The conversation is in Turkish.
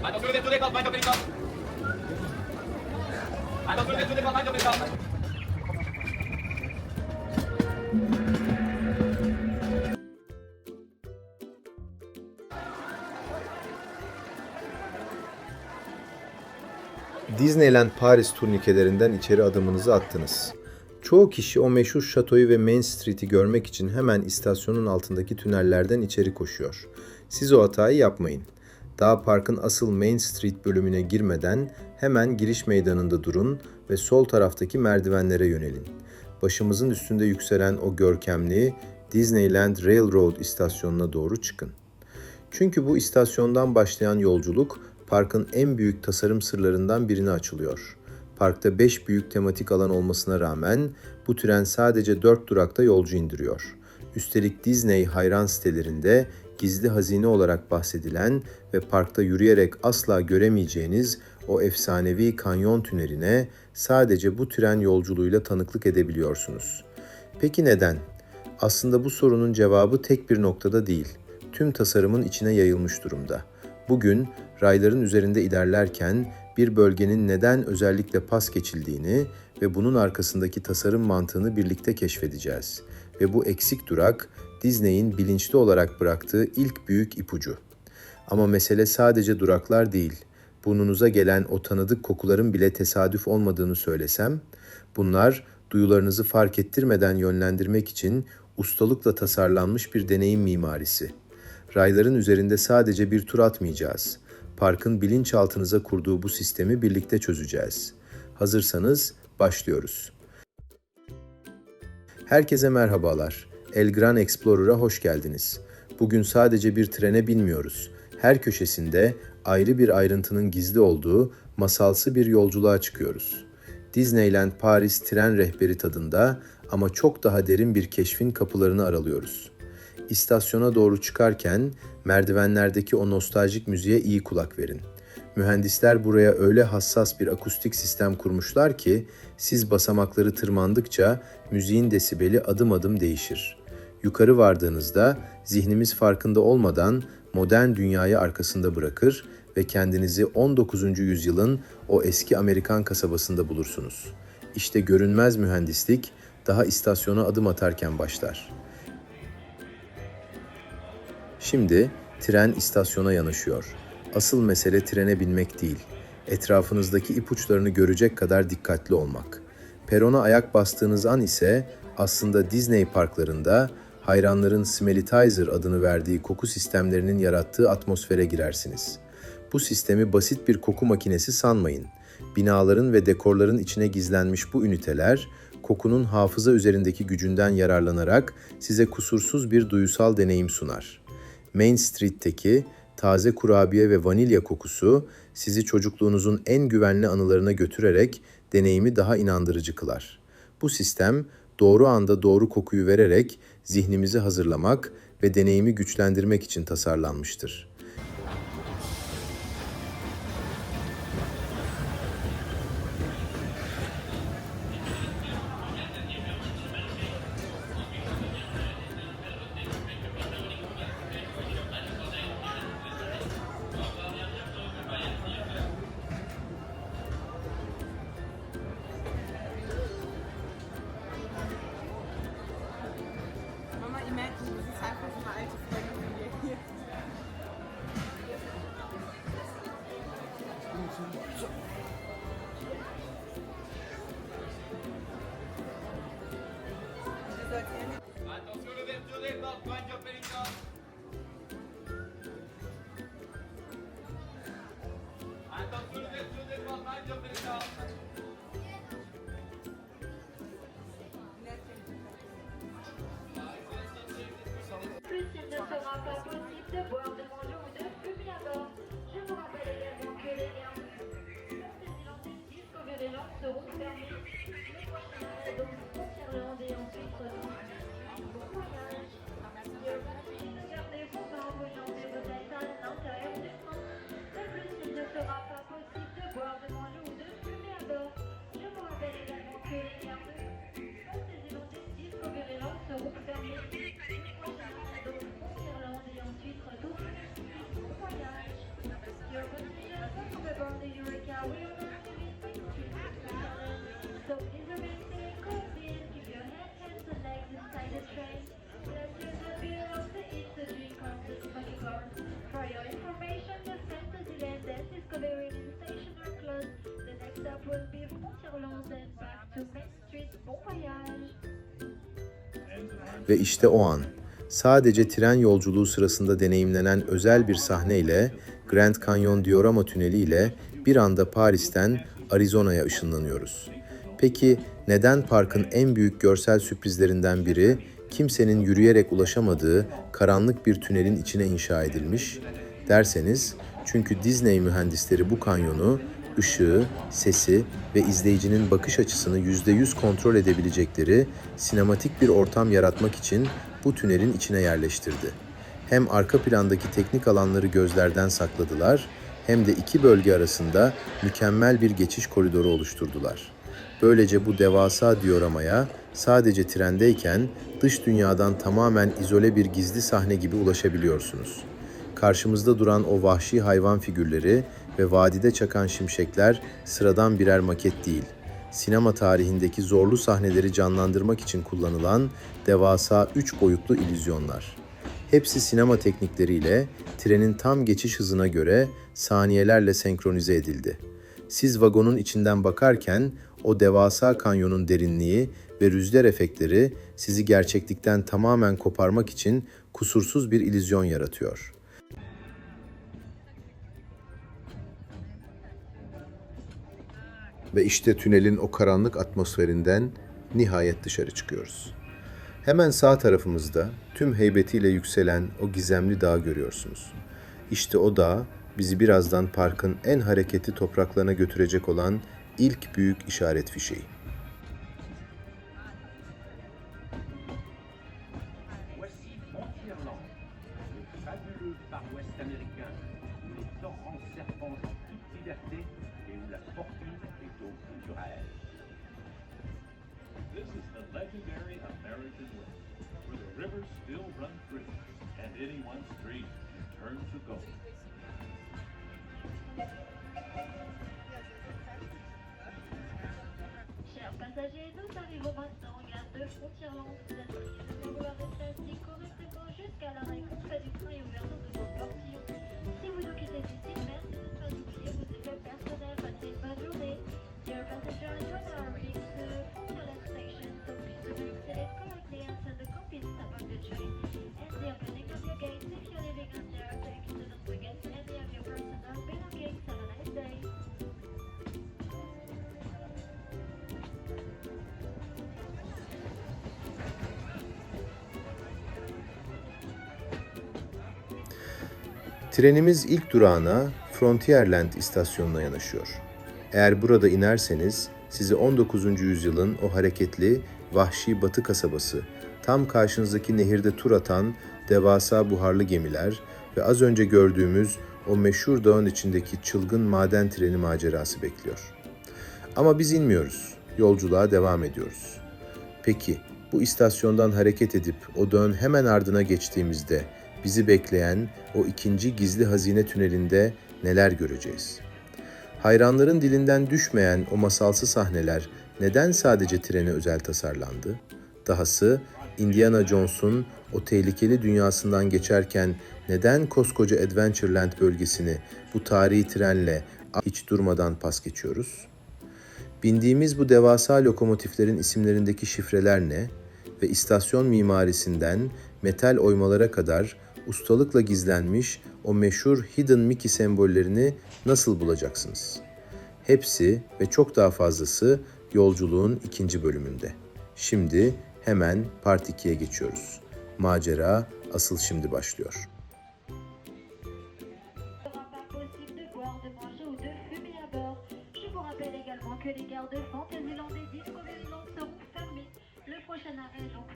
Attention les détournés par Mind of Helicopter. Attention les détournés par Mind of Helicopter. Disneyland Paris turnikelerinden içeri adımınızı attınız. Çoğu kişi o meşhur şatoyu ve Main Street'i görmek için hemen istasyonun altındaki tünellerden içeri koşuyor. Siz o hatayı yapmayın. Daha parkın asıl Main Street bölümüne girmeden hemen giriş meydanında durun ve sol taraftaki merdivenlere yönelin. Başımızın üstünde yükselen o görkemli Disneyland Railroad istasyonuna doğru çıkın. Çünkü bu istasyondan başlayan yolculuk parkın en büyük tasarım sırlarından birine açılıyor. Parkta 5 büyük tematik alan olmasına rağmen bu tren sadece 4 durakta yolcu indiriyor. Üstelik Disney hayran sitelerinde gizli hazine olarak bahsedilen ve parkta yürüyerek asla göremeyeceğiniz o efsanevi kanyon tüneline sadece bu tren yolculuğuyla tanıklık edebiliyorsunuz. Peki neden? Aslında bu sorunun cevabı tek bir noktada değil, tüm tasarımın içine yayılmış durumda. Bugün rayların üzerinde ilerlerken bir bölgenin neden özellikle pas geçildiğini ve bunun arkasındaki tasarım mantığını birlikte keşfedeceğiz. Ve bu eksik durak Disney'in bilinçli olarak bıraktığı ilk büyük ipucu. Ama mesele sadece duraklar değil. Burnunuza gelen o tanıdık kokuların bile tesadüf olmadığını söylesem, bunlar duyularınızı fark ettirmeden yönlendirmek için ustalıkla tasarlanmış bir deneyim mimarisi. Rayların üzerinde sadece bir tur atmayacağız. Parkın bilinçaltınıza kurduğu bu sistemi birlikte çözeceğiz. Hazırsanız başlıyoruz. Herkese merhabalar. El Gran Explorer'a hoş geldiniz. Bugün sadece bir trene binmiyoruz. Her köşesinde ayrı bir ayrıntının gizli olduğu masalsı bir yolculuğa çıkıyoruz. Disneyland Paris tren rehberi tadında ama çok daha derin bir keşfin kapılarını aralıyoruz. İstasyona doğru çıkarken merdivenlerdeki o nostaljik müziğe iyi kulak verin. Mühendisler buraya öyle hassas bir akustik sistem kurmuşlar ki siz basamakları tırmandıkça müziğin desibeli adım adım değişir. Yukarı vardığınızda zihnimiz farkında olmadan modern dünyayı arkasında bırakır ve kendinizi 19. yüzyılın o eski Amerikan kasabasında bulursunuz. İşte görünmez mühendislik daha istasyona adım atarken başlar. Şimdi tren istasyona yanaşıyor. Asıl mesele trene binmek değil, etrafınızdaki ipuçlarını görecek kadar dikkatli olmak. Perona ayak bastığınız an ise aslında Disney parklarında hayranların Smellitizer adını verdiği koku sistemlerinin yarattığı atmosfere girersiniz. Bu sistemi basit bir koku makinesi sanmayın. Binaların ve dekorların içine gizlenmiş bu üniteler, kokunun hafıza üzerindeki gücünden yararlanarak size kusursuz bir duyusal deneyim sunar. Main Street'teki taze kurabiye ve vanilya kokusu sizi çocukluğunuzun en güvenli anılarına götürerek deneyimi daha inandırıcı kılar. Bu sistem doğru anda doğru kokuyu vererek zihnimizi hazırlamak ve deneyimi güçlendirmek için tasarlanmıştır. Mama, imagine, das ist einfach so eine alte Folge von dir hier. Attention les détournés par Mind of Helicopter. Attention les détournés par Mind of Helicopter. Plus, il ne sera pas possible de boire, de manger ou de fumer à bord. Je vous rappelle également que les liens jusqu'au Vénéland seront fermés. Le prochain arrêt donc Pont-Irlande et ensuite bon voyage. Bon voyage. Ve işte o an, sadece tren yolculuğu sırasında deneyimlenen özel bir sahneyle Grand Canyon Diorama Tüneli ile bir anda Paris'ten Arizona'ya ışınlanıyoruz. Peki neden parkın en büyük görsel sürprizlerinden biri kimsenin yürüyerek ulaşamadığı karanlık bir tünelin içine inşa edilmiş derseniz, çünkü Disney mühendisleri bu kanyonu ışığı, sesi ve izleyicinin bakış açısını %100 kontrol edebilecekleri sinematik bir ortam yaratmak için bu tünelin içine yerleştirdi. Hem arka plandaki teknik alanları gözlerden sakladılar, hem de iki bölge arasında mükemmel bir geçiş koridoru oluşturdular. Böylece bu devasa dioramaya sadece trendeyken dış dünyadan tamamen izole bir gizli sahne gibi ulaşabiliyorsunuz. Karşımızda duran o vahşi hayvan figürleri ve vadide çakan şimşekler sıradan birer maket değil. Sinema tarihindeki zorlu sahneleri canlandırmak için kullanılan devasa 3 boyutlu illüzyonlar. Hepsi sinema teknikleriyle trenin tam geçiş hızına göre saniyelerle senkronize edildi. Siz vagonun içinden bakarken o devasa kanyonun derinliği ve rüzgar efektleri sizi gerçeklikten tamamen koparmak için kusursuz bir illüzyon yaratıyor. Ve işte tünelin o karanlık atmosferinden nihayet dışarı çıkıyoruz. Hemen sağ tarafımızda tüm heybetiyle yükselen o gizemli dağı görüyorsunuz. İşte o dağ bizi birazdan parkın en hareketli topraklarına götürecek olan ilk büyük işaret fişeği. Voici Frontierland, le fabuleux Far West américain, où les torrents serpentent en toute liberté et où la fortune est au bout du rail. This is the legendary American way, where the rivers still run free, and anyone's dream can turn to gold. Chers passagers, nous arrivons maintenant en gare de Frontierland. Vous êtes priés de vouloir rester assis correctement jusqu'à l'arrêt complet du train et ouverture de vos portillons. Si vous nous quittez ici, merci de ne pas oublier vos effets personnels. Passez une bonne journée. Dear passengers, when arriving to Frontierland station, so please do select correctly and send a copy above the train. And the opening of your gates, if you're leaving on there, please do not forget any of your personal belongings. Have a nice day. Trenimiz ilk durağına Frontierland istasyonuna yanaşıyor. Eğer burada inerseniz sizi 19. yüzyılın o hareketli, vahşi batı kasabası, tam karşınızdaki nehirde tur atan devasa buharlı gemiler ve az önce gördüğümüz o meşhur dağın içindeki çılgın maden treni macerası bekliyor. Ama biz inmiyoruz, yolculuğa devam ediyoruz. Peki, bu istasyondan hareket edip o dağın hemen ardına geçtiğimizde bizi bekleyen o ikinci gizli hazine tünelinde neler göreceğiz? Hayranların dilinden düşmeyen o masalsı sahneler neden sadece trene özel tasarlandı? Dahası Indiana Jones'un o tehlikeli dünyasından geçerken neden koskoca Adventureland bölgesini bu tarihi trenle hiç durmadan pas geçiyoruz? Bindiğimiz bu devasa lokomotiflerin isimlerindeki şifreler ne ve istasyon mimarisinden metal oymalara kadar ustalıkla gizlenmiş o meşhur Hidden Mickey sembollerini nasıl bulacaksınız? Hepsi ve çok daha fazlası yolculuğun ikinci bölümünde. Şimdi hemen Part 2'ye geçiyoruz. Macera asıl şimdi başlıyor. Sera pas possible de boire, de manger ou de fumer à bord. Je vous rappelle également que les gares de Fantasyland et Discoveryland seront fermées. Le prochain arrêt est donc